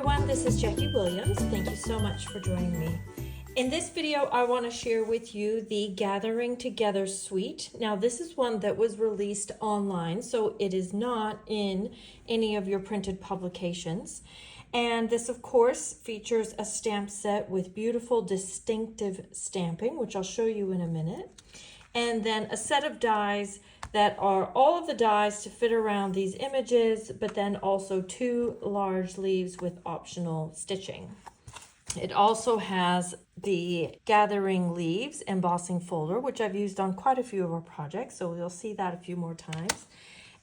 everyone, this is Jackie Williams. Thank you so much for joining me. In this video, I want to share with you the Gathering Together suite. Now, this is one that was released online, so it is not in any of your printed publications. And this, of course, features a stamp set with beautiful, distinctive stamping, which I'll show you in a minute. And then a set of dies that are all of the dies to fit around these images, but then also 2 large leaves with optional stitching. It also has the Gathering Leaves embossing folder, which I've used on quite a few of our projects, so you'll see that a few more times.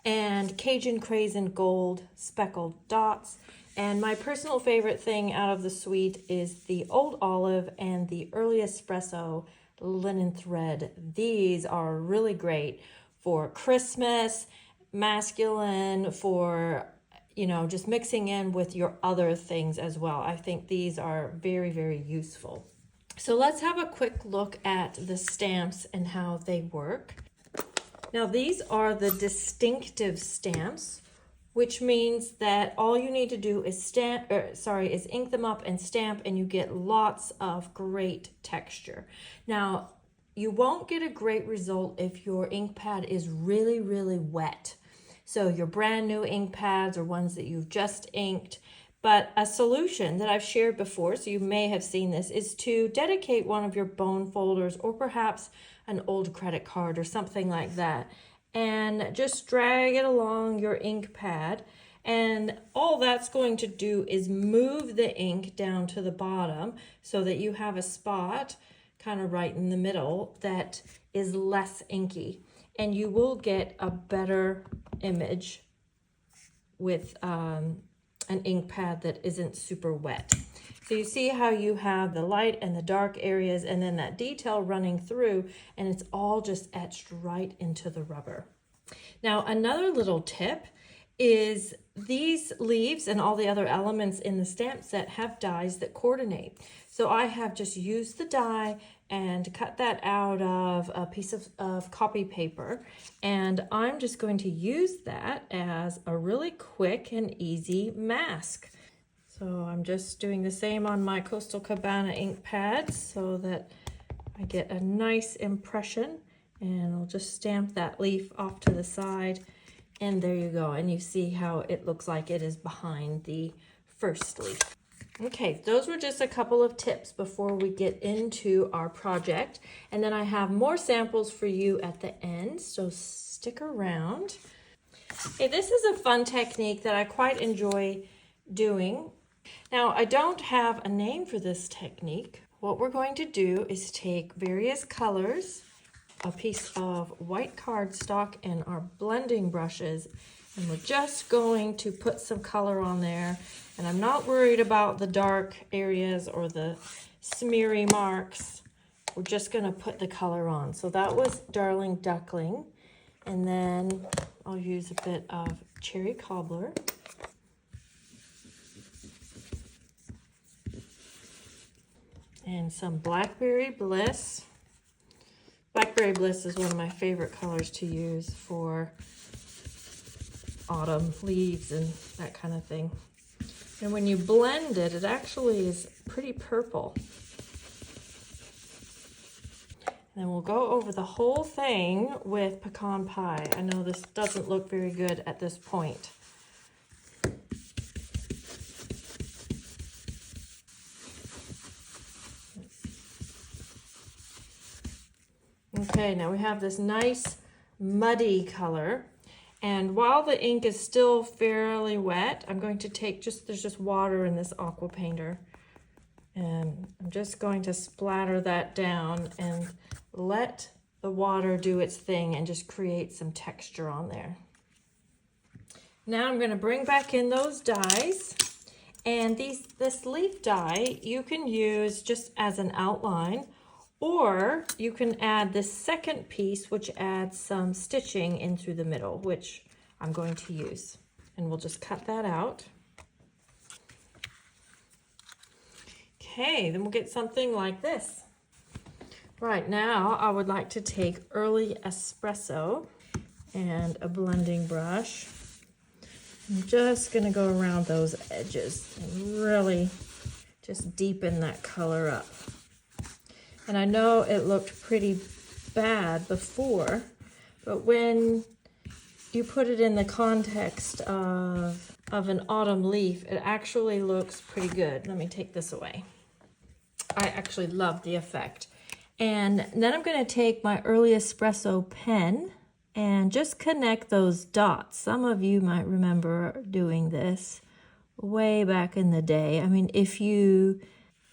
And Cajun, Craze, and Gold speckled dots. And my personal favorite thing out of the suite is the Old Olive and the Early Espresso linen thread. These are really great for Christmas, masculine, for, you know, just mixing in with your other things as well. I think these are very, very useful. So let's have a quick look at the stamps and how they work. Now, these are the distinctive stamps, which means that all you need to do is is ink them up and stamp, and you get lots of great texture. Now, you won't get a great result if your ink pad is really, really wet. So your brand new ink pads or ones that you've just inked. But a solution that I've shared before, so you may have seen this, is to dedicate one of your bone folders or perhaps an old credit card or something like that, and just drag it along your ink pad. And all that's going to do is move the ink down to the bottom so that you have a spot kind of right in the middle that is less inky. And you will get a better image with an ink pad that isn't super wet. So you see how you have the light and the dark areas and then that detail running through, and it's all just etched right into the rubber. Now, another little tip is these leaves and all the other elements in the stamp set have dies that coordinate. So I have just used the die and cut that out of a piece of copy paper, and I'm just going to use that as a really quick and easy mask. So I'm just doing the same on my Coastal Cabana ink pads so that I get a nice impression, and I'll just stamp that leaf off to the side, and there you go. And you see how it looks like it is behind the first leaf. Okay, those were just a couple of tips before we get into our project. And then I have more samples for you at the end, so stick around. Okay, this is a fun technique that I quite enjoy doing. Now, I don't have a name for this technique. What we're going to do is take various colors, a piece of white cardstock, and our blending brushes, and we're just going to put some color on there. And I'm not worried about the dark areas or the smeary marks. We're just gonna put the color on. So that was Darling Duckling. And then I'll use a bit of Cherry Cobbler. And some Blackberry Bliss. Blackberry Bliss is one of my favorite colors to use for autumn leaves and that kind of thing. And when you blend it, it actually is pretty purple. And then we'll go over the whole thing with pecan pie. I know this doesn't look very good at this point. Okay, now we have this nice muddy color. And while the ink is still fairly wet, I'm going to take there's just water in this aqua painter. And I'm just going to splatter that down and let the water do its thing and just create some texture on there. Now I'm going to bring back in those dies. And this leaf die you can use just as an outline, or you can add this second piece, which adds some stitching in through the middle, which I'm going to use. And we'll just cut that out. Okay, then we'll get something like this. Right, now I would like to take Early Espresso and a blending brush. I'm just gonna go around those edges and really just deepen that color up. And I know it looked pretty bad before, but when you put it in the context of an autumn leaf, it actually looks pretty good. Let me take this away. I actually love the effect. And then I'm gonna take my early espresso pen and just connect those dots. Some of you might remember doing this way back in the day. I mean, if you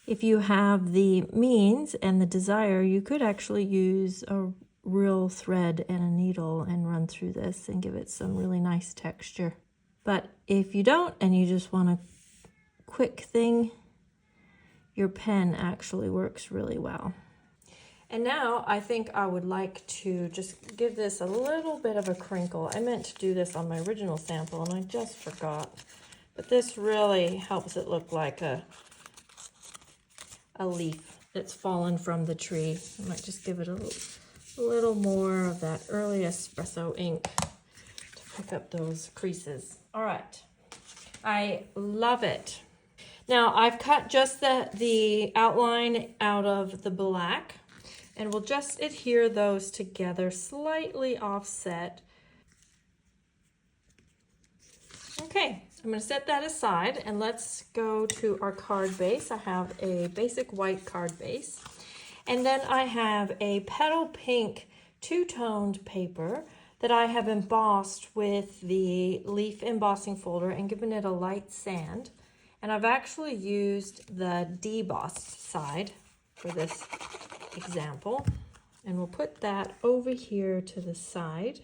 have the means and the desire, you could actually use a real thread and a needle and run through this and give it some really nice texture. But if you don't and you just want a quick thing, your pen actually works really well. And now I think I would like to just give this a little bit of a crinkle. I meant to do this on my original sample and I just forgot. But this really helps it look like a leaf that's fallen from the tree. I might just give it a little more of that early espresso ink to pick up those creases. All right, I love it. Now I've cut just the outline out of the black, and we'll just adhere those together, slightly offset. Okay, I'm going to set that aside and let's go to our card base. I have a basic white card base, and then I have a Petal pink two-toned paper that I have embossed with the leaf embossing folder and given it a light sand. And I've actually used the debossed side for this example, and we'll put that over here to the side.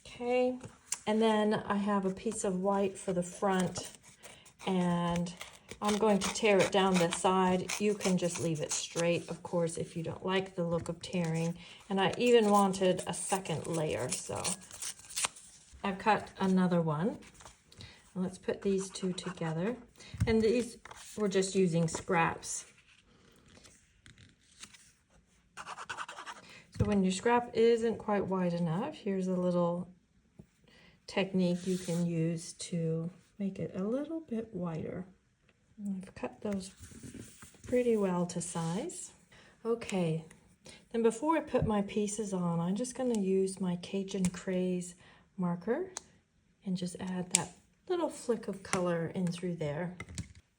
Okay, and then I have a piece of white for the front, and I'm going to tear it down the side. You can just leave it straight, of course, if you don't like the look of tearing. And I even wanted a second layer, so I've cut another one. Let's put these two together. And these, we're just using scraps. So when your scrap isn't quite wide enough, here's a little technique you can use to make it a little bit wider. I've cut those pretty well to size. Okay, then before I put my pieces on, I'm just going to use my Cajun Craze marker and just add that little flick of color in through there.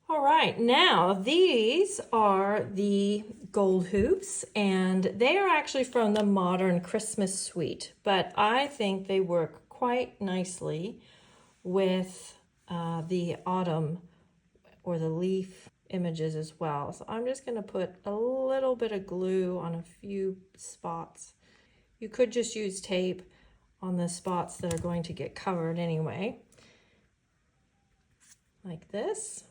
All right, now these are the gold hoops, and they are actually from the Modern Christmas Suite, but I think they work quite nicely with the autumn or the leaf images as well. So I'm just going to put a little bit of glue on a few spots. You could just use tape on the spots that are going to get covered anyway, like this.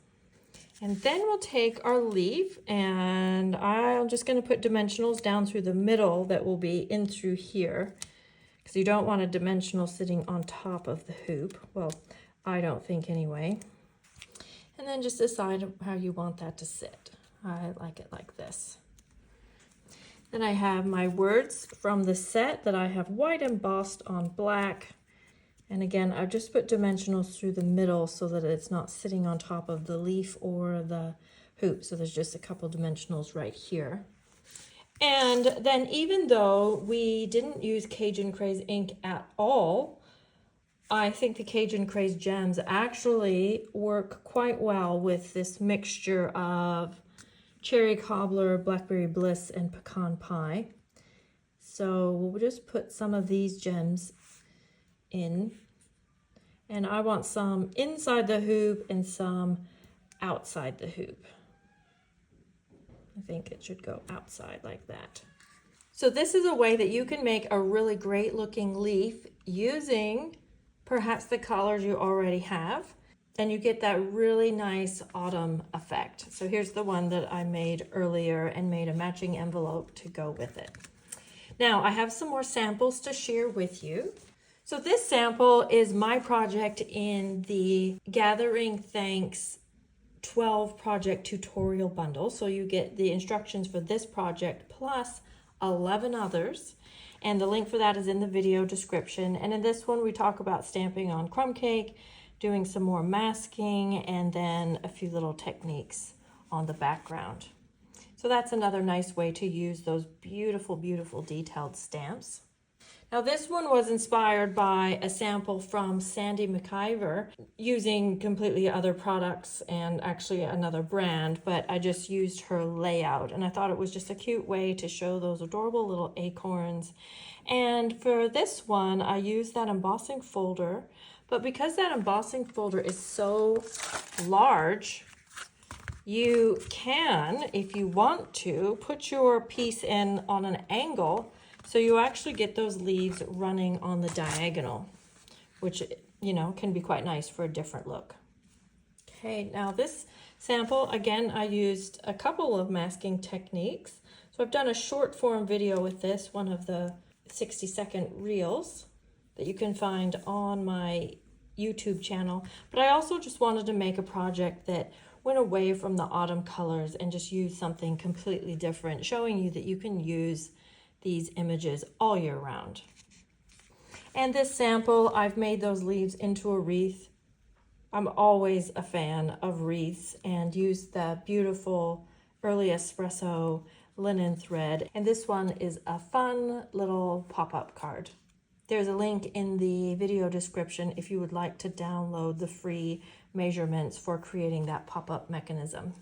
And then we'll take our leaf, and I'm just going to put dimensionals down through the middle that will be in through here, because you don't want a dimensional sitting on top of the hoop. Well, I don't think anyway. And then just decide how you want that to sit. I like it like this. Then I have my words from the set that I have white embossed on black. And again, I've just put dimensionals through the middle so that it's not sitting on top of the leaf or the hoop. So there's just a couple dimensionals right here. And then even though we didn't use Cajun Craze ink at all, I think the Cajun Craze gems actually work quite well with this mixture of cherry cobbler, blackberry bliss, and pecan pie. So we'll just put some of these gems in, and I want some inside the hoop and some outside the hoop. I think it should go outside like that. So this is a way that you can make a really great looking leaf using perhaps the colors you already have, and you get that really nice autumn effect. So here's the one that I made earlier and made a matching envelope to go with it. Now I have some more samples to share with you. So this sample is my project in the Gathering Thanks 12 project tutorial bundle. So you get the instructions for this project plus 11 others. And the link for that is in the video description. And in this one, we talk about stamping on crumb cake, doing some more masking, and then a few little techniques on the background. So that's another nice way to use those beautiful, beautiful detailed stamps. Now this one was inspired by a sample from Sandy McIver using completely other products and actually another brand, but I just used her layout and I thought it was just a cute way to show those adorable little acorns. And for this one, I used that embossing folder, but because that embossing folder is so large, you can, if you want to, put your piece in on an angle so you actually get those leaves running on the diagonal, which, you know, can be quite nice for a different look. Okay, now this sample, again, I used a couple of masking techniques. So I've done a short form video with this, one of the 60-second reels that you can find on my YouTube channel. But I also just wanted to make a project that went away from the autumn colors and just use something completely different, showing you that you can use these images all year round. And this sample, I've made those leaves into a wreath. I'm always a fan of wreaths, and used the beautiful early espresso linen thread. And this one is a fun little pop-up card. There's a link in the video description if you would like to download the free measurements for creating that pop-up mechanism.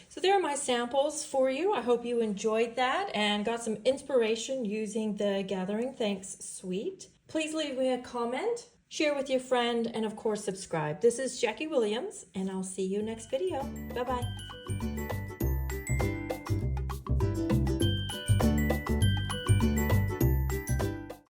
So there are my samples for you. I hope you enjoyed that and got some inspiration using the Gathering Thanks suite. Please leave me a comment, share with your friend, and of course subscribe. This is Jackie Williams, and I'll see you next video. Bye-bye.